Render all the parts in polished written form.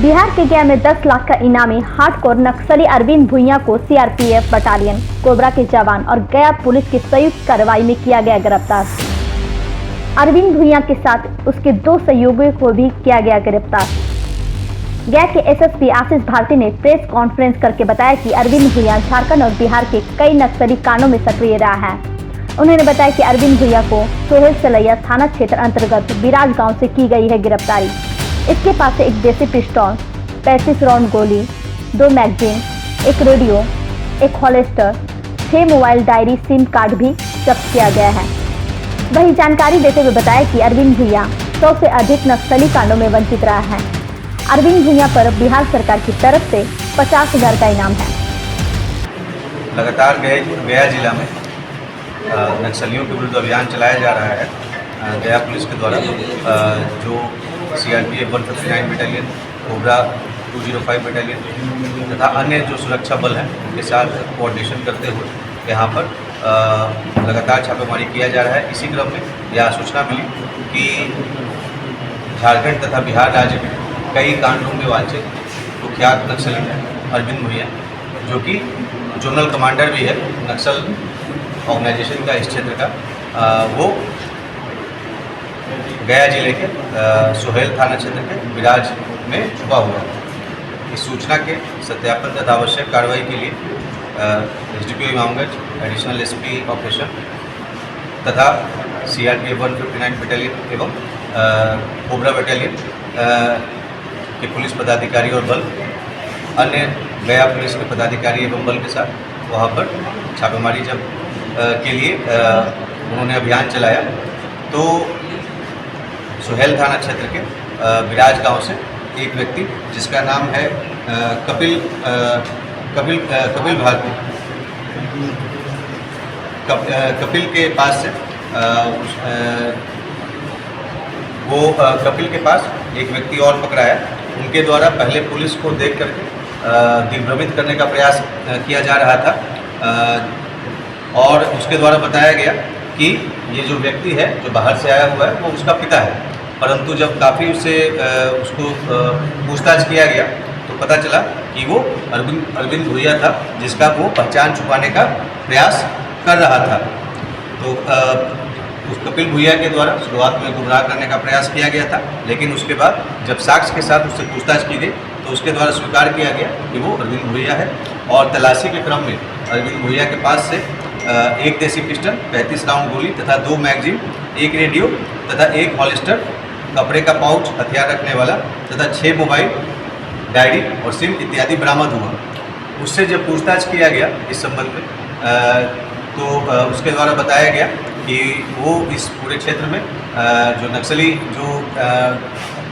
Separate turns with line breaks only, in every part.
बिहार के गया में 10 लाख का इनामी हार्डकोर नक्सली अरविंद भुइयां को सीआरपीएफ बटालियन कोबरा के जवान और गया पुलिस की संयुक्त कार्रवाई में किया गया गिरफ्तार। अरविंद भुइयां के साथ उसके 2 सहयोगियों को भी किया गया गिरफ्तार। गया के एसएसपी आशीष भारती ने प्रेस कॉन्फ्रेंस करके बताया कि अरविंद भुइयां झारखंड और बिहार के कई नक्सली कांडों में सक्रिय रहा है। उन्होंने बताया कि अरविंद भुइयां को सोहेल सलैया थाना क्षेत्र अंतर्गत बिराज गांव से की गई है गिरफ्तारी। इसके पास से एक देसी पिस्टल, 35 राउंड गोली, 2 मैगजीन, एक रेडियो, एक हॉलेस्टर, 6 मोबाइल डायरी सिम कार्ड भी जब्त किया गया है। वही जानकारी देते हुए बताया कि अरविंद भुइयां 100 से अधिक नक्सली कांडों में वंचित रहा है। अरविंद भुइयां पर बिहार सरकार की तरफ से 50,000 का इनाम है।
लगातार गया जिला में नक्सलियों के विरुद्ध अभियान चलाया जा रहा है। गया पुलिस के द्वारा जो सीआरपीएफ 159 बटालियन, कोबरा 205 बटालियन तथा अन्य जो सुरक्षा बल हैं उनके साथ कोऑर्डिनेशन करते हुए यहाँ पर लगातार छापेमारी किया जा रहा है। इसी क्रम में यह सूचना मिली कि झारखंड तथा बिहार राज्य में कई कांडों में वांछित कुख्यात नक्सली अरविंद भुइयां, जो कि जोनल कमांडर भी है नक्सल ऑर्गेनाइजेशन का इस क्षेत्र का, वो गया जिले के सोहेल थाना क्षेत्र के बिराज में छुपा हुआ है। इस सूचना के सत्यापन तथा आवश्यक कार्रवाई के लिए SDPO Imamganj, additional SP operation तथा सीआरपीएफ 159 बटालियन एवं कोबरा बटालियन के पुलिस पदाधिकारी और बल, अन्य गया पुलिस के पदाधिकारी एवं बल के साथ वहाँ पर छापेमारी जब के लिए उन्होंने अभियान चलाया तो सोहेल थाना क्षेत्र के बिराज गांव से एक व्यक्ति जिसका नाम है कपिल भारती, कपिल के पास से कपिल के पास एक व्यक्ति और पकड़ाया। उनके द्वारा पहले पुलिस को देख करके दिग्भ्रमित करने का प्रयास किया जा रहा था और उसके द्वारा बताया गया कि ये जो व्यक्ति है जो बाहर से आया हुआ है वो उसका पिता है, परंतु जब काफ़ी उसको पूछताछ किया गया तो पता चला कि वो अरविंद भुइयां था, जिसका वो पहचान छुपाने का प्रयास कर रहा था। तो उस कपिल भुइयां के द्वारा शुरुआत में गुमराह करने का प्रयास किया गया था, लेकिन उसके बाद जब साक्ष्य के साथ उससे पूछताछ की गई तो उसके द्वारा स्वीकार किया गया कि वो अरविंद भुइयां है। और तलाशी के क्रम में अरविंद भुइयां के पास से एक देसी पिस्टल, 35 राउंड गोली तथा 2 मैगजीन, एक रेडियो तथा एक हॉलिस्टर, कपड़े का पाउच, हथियार रखने वाला तथा 6 मोबाइल, डायरी और सिम इत्यादि बरामद हुआ। उससे जब पूछताछ किया गया इस संबंध में तो उसके द्वारा बताया गया कि वो इस पूरे क्षेत्र में जो नक्सली जो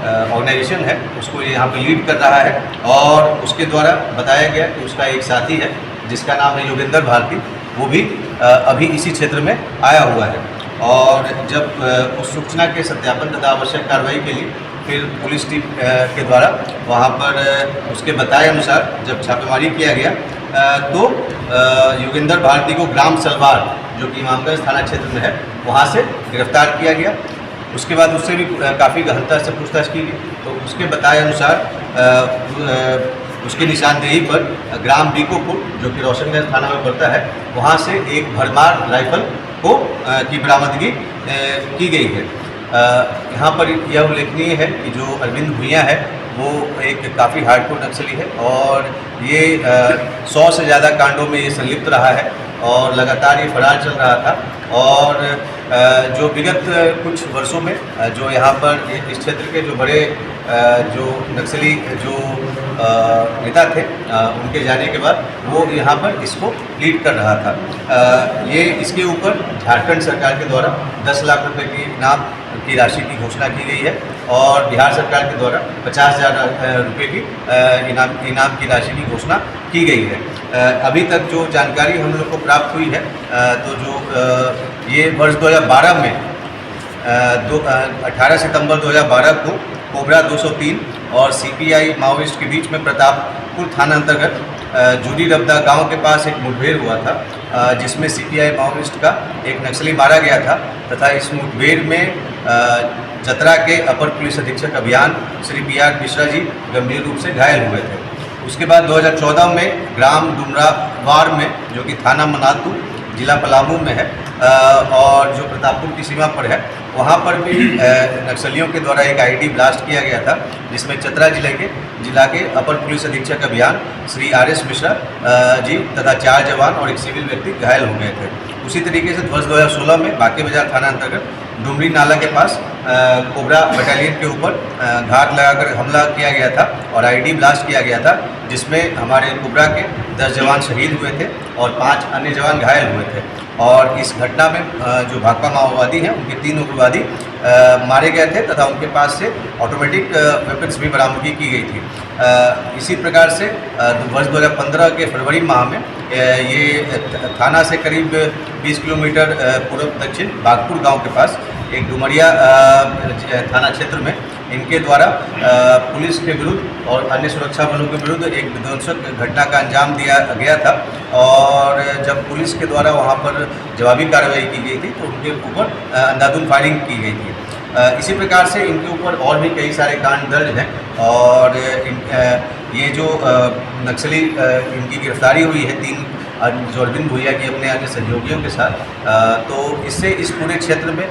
ऑर्गेनाइजेशन है उसको यहाँ पे लीड कर रहा है। और उसके द्वारा बताया गया कि उसका एक साथी है जिसका नाम है योगेंद्र भारती, वो भी अभी इसी क्षेत्र में आया हुआ है। और जब उस सूचना के सत्यापन तथा आवश्यक कार्रवाई के लिए फिर पुलिस टीम के द्वारा वहाँ पर उसके बताए अनुसार जब छापेमारी किया गया तो योगेंद्र भारती को ग्राम सलवार, जो कि इमामगंज थाना क्षेत्र में है, वहाँ से गिरफ्तार किया गया। उसके बाद उससे भी काफ़ी गहनता से पूछताछ की गई तो उसके बताए अनुसार उसकी निशानदेही पर ग्राम बीकोपुर, जो कि रोशनगंज थाना में पड़ता है, वहाँ से एक भरमार राइफल को की बरामदगी की गई है। यहाँ पर यह उल्लेखनीय है कि जो अरविंद भुइयां है वो एक काफ़ी हार्डकोर नक्सली है और ये 100 से ज़्यादा कांडों में ये संलिप्त रहा है और लगातार ये फरार चल रहा था। और जो विगत कुछ वर्षों में जो यहाँ पर इस क्षेत्र के जो बड़े जो नक्सली जो नेता थे उनके जाने के बाद वो यहाँ पर इसको लीड कर रहा था। ये इसके ऊपर झारखंड सरकार के द्वारा 10 लाख रुपए की इनाम की राशि की घोषणा की गई है और बिहार सरकार के द्वारा 50,000 रुपये की इनाम की राशि की घोषणा की गई है। अभी तक जो जानकारी हम लोग को प्राप्त हुई है तो जो ये वर्ष 2012 में 18 सितंबर 2012 को कोबरा 203 और सीपीआई माओइस्ट के बीच में प्रतापपुर थाना अंतर्गत जूडी रब्दा गांव के पास एक मुठभेड़ हुआ था, जिसमें सीपीआई माओइस्ट का एक नक्सली मारा गया था तथा इस मुठभेड़ में चतरा के अपर पुलिस अधीक्षक अभियान श्री PR मिश्रा जी गंभीर रूप से घायल हुए थे। उसके बाद 2014 में ग्राम डुमरावार में, जो कि थाना मनातू जिला पलामू में है और जो प्रतापपुर की सीमा पर है, वहाँ पर भी नक्सलियों के द्वारा एक ID ब्लास्ट किया गया था, जिसमें चतरा जिला के अपर पुलिस अधीक्षक अभियान श्री RS मिश्रा जी तथा 4 जवान और एक सिविल व्यक्ति घायल हो गए थे। उसी तरीके से वर्ष 2016 में बांके बाजार थाना अंतर्गत डुमरी नाला के पास कोबरा बटालियन के ऊपर घात लगाकर हमला किया गया था और ID ब्लास्ट किया गया था, जिसमें हमारे कोबरा के 10 जवान शहीद हुए थे और 5 अन्य जवान घायल हुए थे। और इस घटना में जो भाकपा माओवादी हैं, उनके 3 उग्रवादी मारे गए थे तथा उनके पास से ऑटोमेटिक वेपन्स भी बरामदगी की गई थी। इसी प्रकार से वर्ष 2015 के फरवरी माह में ये थाना से करीब 20 किलोमीटर पूर्व दक्षिण बागपुर गांव के पास एक डुमरिया थाना क्षेत्र में इनके द्वारा पुलिस के विरुद्ध और अन्य सुरक्षा बलों के विरुद्ध एक विध्वंसक घटना का अंजाम दिया गया था। और जब पुलिस के द्वारा वहां पर जवाबी कार्रवाई की गई थी तो उनके ऊपर अंधाधुंध फायरिंग की गई थी। इसी प्रकार से इनके ऊपर और भी कई सारे कांड दर्ज हैं और ये जो नक्सली इनकी गिरफ्तारी हुई है 3 जो अरविंद भुइया की अपने अन्य सहयोगियों के साथ, तो इससे इस पूरे क्षेत्र में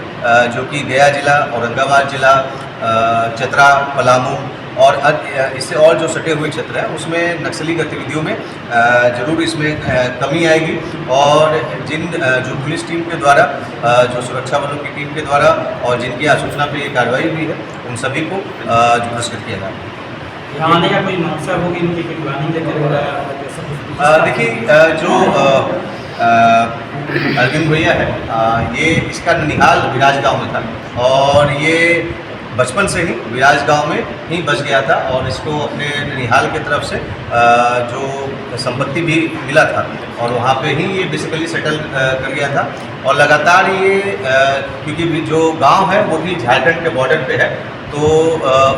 जो कि गया जिला, औरंगाबाद जिला, चतरा, पलामू और इससे और जो सटे हुए क्षेत्र हैं उसमें नक्सली गतिविधियों में ज़रूर इसमें कमी आएगी। और जो पुलिस टीम के द्वारा, जो सुरक्षा बलों की टीम के द्वारा और जिनकी आसूचना पर ये कार्रवाई हुई है, उन सभी को पुरस्कृत किया जाएगा।
यहाँ आने का कोई मकसद होगी इनकी प्लानिंग लेकर?
देखिए, जो अरविंद भुइया है, ये इसका ननिहाल विराज गांव में था और ये बचपन से ही विराज गांव में ही बस गया था और इसको अपने ननिहाल की तरफ से जो संपत्ति भी मिला था और वहाँ पे ही ये बेसिकली सेटल कर गया था। और लगातार ये क्योंकि जो गांव है वो भी झारखंड के बॉर्डर पे है, तो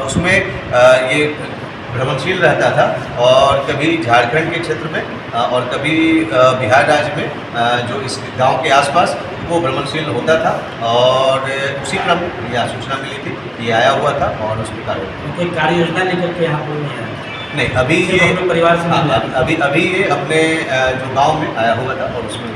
उसमें ये भ्रमणशील रहता था और कभी झारखंड के क्षेत्र में और कभी बिहार राज्य में जो इस गांव के आसपास वो भ्रमणशील होता था। और उसी क्रम में यह सूचना मिली थी, ये आया हुआ था और उस प्रकार
कोई कार्य योजना लेकर के यहाँ पर
नहीं, अभी ये
परिवार से
अभी ये अपने जो गांव में आया हुआ था और उसमें